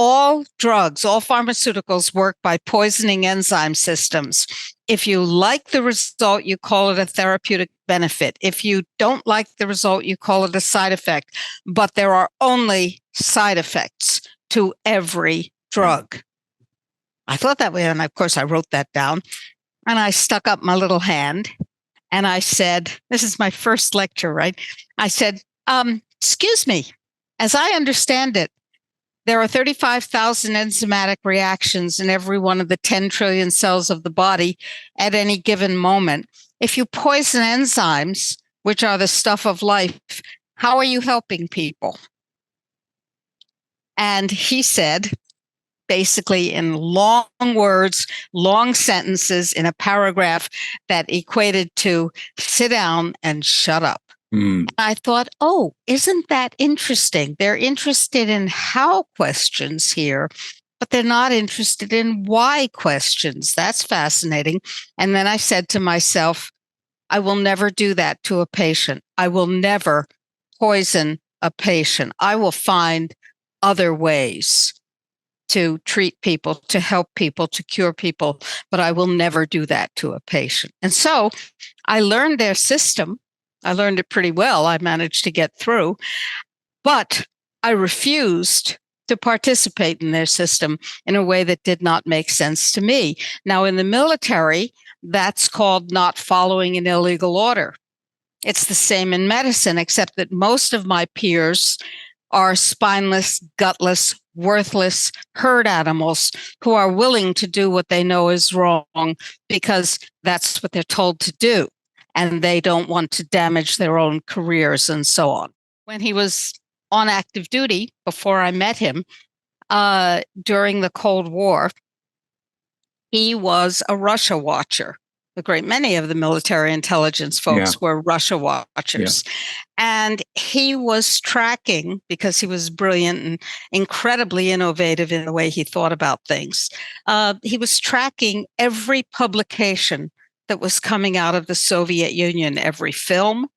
all drugs, all pharmaceuticals work by poisoning enzyme systems. If you like the result, you call it a therapeutic benefit. If you don't like the result, you call it a side effect. But there are only side effects to every drug. I thought that way, and of course I wrote that down. And I stuck up my little hand and I said, this is my first lecture, right? I said, excuse me, as I understand it, there are 35,000 enzymatic reactions in every one of the 10 trillion cells of the body at any given moment. If you poison enzymes, which are the stuff of life, how are you helping people? And he said, basically in long words, long sentences in a paragraph that equated to sit down and shut up. I thought, oh, isn't that interesting? They're interested in how questions here, but they're not interested in why questions. That's fascinating. And then I said to myself, I will never do that to a patient. I will never poison a patient. I will find other ways to treat people, to help people, to cure people, but I will never do that to a patient. And so I learned their system. I learned it pretty well. I managed to get through, but I refused to participate in their system in a way that did not make sense to me. Now, in the military, that's called not following an illegal order. It's the same in medicine, except that most of my peers are spineless, gutless, worthless herd animals who are willing to do what they know is wrong because that's what they're told to do. And they don't want to damage their own careers and so on. When he was on active duty, before I met him, during the Cold War, he was a Russia watcher. A great many of the military intelligence folks were Russia watchers. And he was tracking, because he was brilliant and incredibly innovative in the way he thought about things, he was tracking every publication that was coming out of the Soviet Union, every film,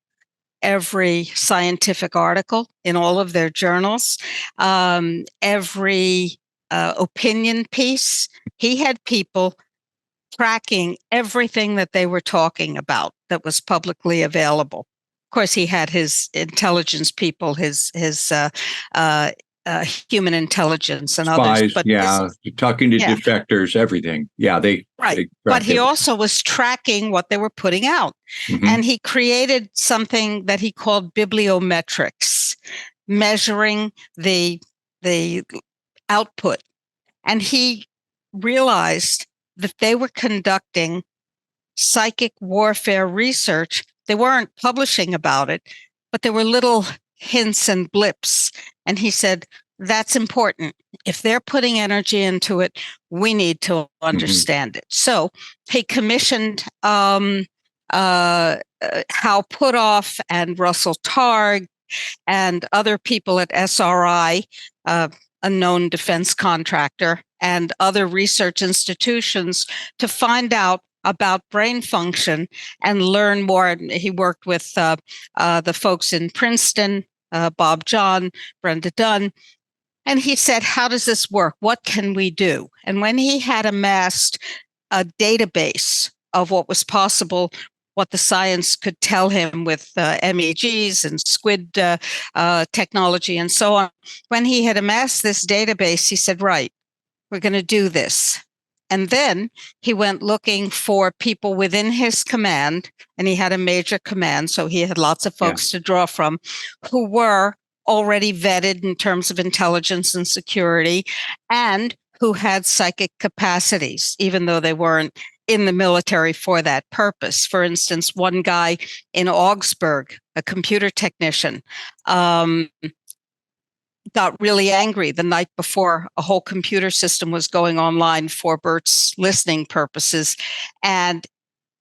every scientific article in all of their journals, every opinion piece. He had people tracking everything that they were talking about that was publicly available. Of course, he had his intelligence people, his human intelligence and spies, others. But talking to defectors, everything. They but he also was tracking what they were putting out. And he created something that he called bibliometrics, measuring the output. And he realized that they were conducting psychic warfare research. They weren't publishing about it, but there were little hints and blips. And he said, that's important. If they're putting energy into it, we need to understand it. So he commissioned Hal Puthoff and Russell Targ and other people at SRI, a known defense contractor, and other research institutions to find out about brain function and learn more. He worked with the folks in Princeton, Bob John, Brenda Dunn. And he said, how does this work? What can we do? And when he had amassed a database of what was possible, what the science could tell him with MEGs and squid technology and so on, when he had amassed this database, he said, right, we're going to do this. And then he went looking for people within his command, and he had a major command, so he had lots of folks to draw from, who were already vetted in terms of intelligence and security, and who had psychic capacities, even though they weren't in the military for that purpose. For instance, one guy in Augsburg, a computer technician, got really angry the night before a whole computer system was going online for Bert's listening purposes. And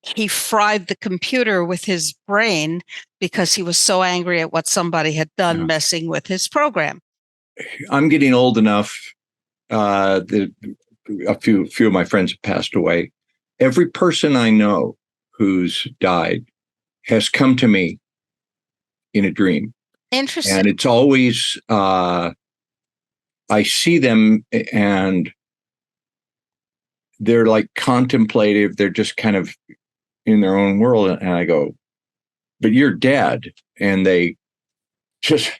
he fried the computer with his brain because he was so angry at what somebody had done messing with his program. I'm getting old enough. A few of my friends have passed away. Every person I know who's died has come to me in a dream. Interesting. And it's always I see them and they're like contemplative. They're just kind of in their own world. And I go, but you're dead. And they just,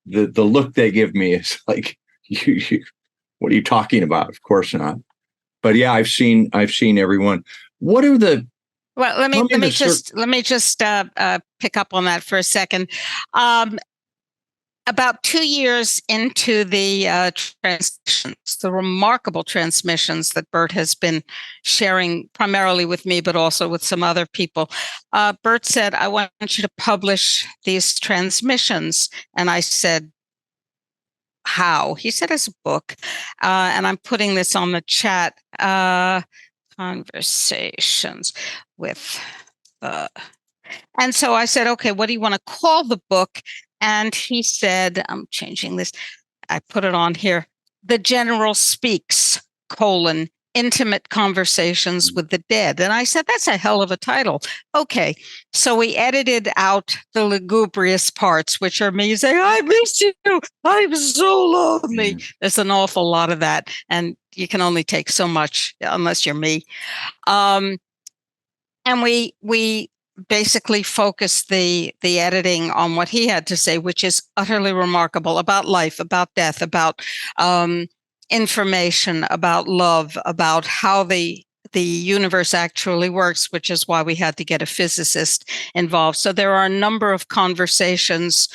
the look they give me is like, what are you talking about? Of course not. But yeah, I've seen everyone. What are the, well, let me just pick up on that for a second. About 2 years into the transmissions, the remarkable transmissions that Bert has been sharing primarily with me, but also with some other people, Bert said, I want you to publish these transmissions. And I said, how? He said, as a book. And I'm putting this on the chat, conversations with and so I said, okay, what do you want to call the book? And he said, I'm changing this. I put it on here. The General Speaks, Intimate Conversations with the Dead. And I said, that's a hell of a title. Okay. So we edited out the lugubrious parts, which are me saying, I miss you. I'm so lonely. There's an awful lot of that. And you can only take so much unless you're me. And we basically focused the editing on what he had to say, which is utterly remarkable about life, about death, about information, about love, about how the universe actually works, which is why we had to get a physicist involved. So there are a number of conversations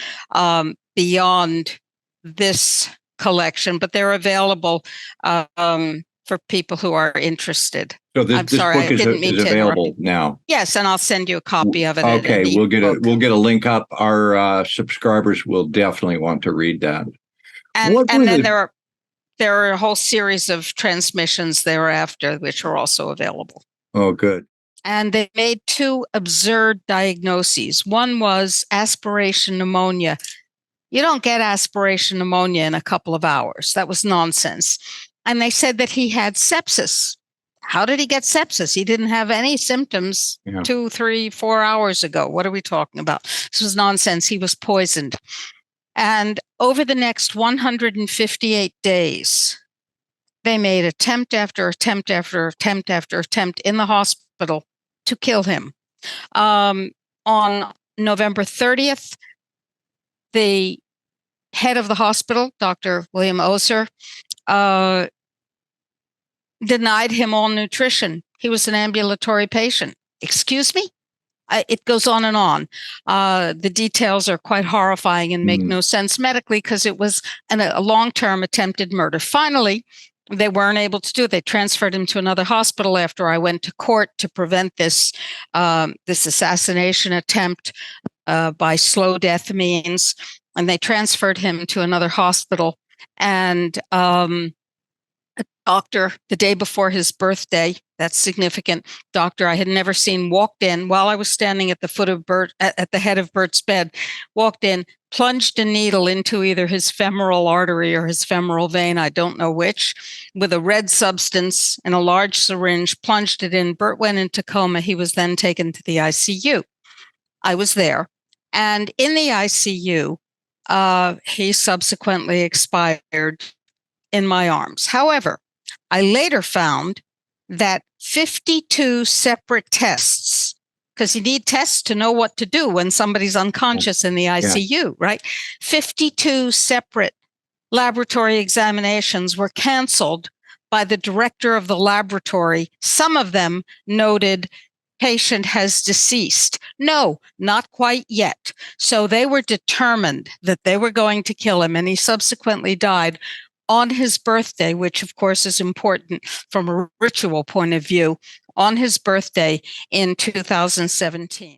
beyond this collection, but they're available for people who are interested. So this book is available now. Yes, and I'll send you a copy of it. Okay, we'll get a link up. Our subscribers will definitely want to read that. And then there are a whole series of transmissions thereafter, which are also available. Oh, good. And they made 2 absurd diagnoses. One was aspiration pneumonia. You don't get aspiration pneumonia in a couple of hours. That was nonsense. And they said that he had sepsis. How did he get sepsis? He didn't have any symptoms 2, 3, 4 hours ago. What are we talking about? This was nonsense. He was poisoned. And over the next 158 days, they made attempt after attempt after attempt after attempt in the hospital to kill him. On November 30th, the head of the hospital, Dr. William Oser, denied him all nutrition. He was an ambulatory patient. Excuse me? It goes on and on. The details are quite horrifying and make no sense medically because it was a long-term attempted murder. Finally, they weren't able to do it. They transferred him to another hospital after I went to court to prevent this assassination attempt by slow death means. And they transferred him to another hospital. And a doctor, the day before his birthday, that's significant, doctor I had never seen, walked in while I was standing at the foot of at the head of Bert's bed, walked in, plunged a needle into either his femoral artery or his femoral vein, I don't know which, with a red substance in a large syringe, plunged it in. Bert went into coma. He was then taken to the ICU. I was there. And in the ICU, he subsequently expired in my arms. However, I later found that 52 separate tests, because you need tests to know what to do when somebody's unconscious in the ICU, right? 52 separate laboratory examinations were canceled by the director of the laboratory. Some of them noted patient has deceased. No, not quite yet. So they were determined that they were going to kill him, and he subsequently died on his birthday, which of course is important from a ritual point of view, on his birthday in 2017.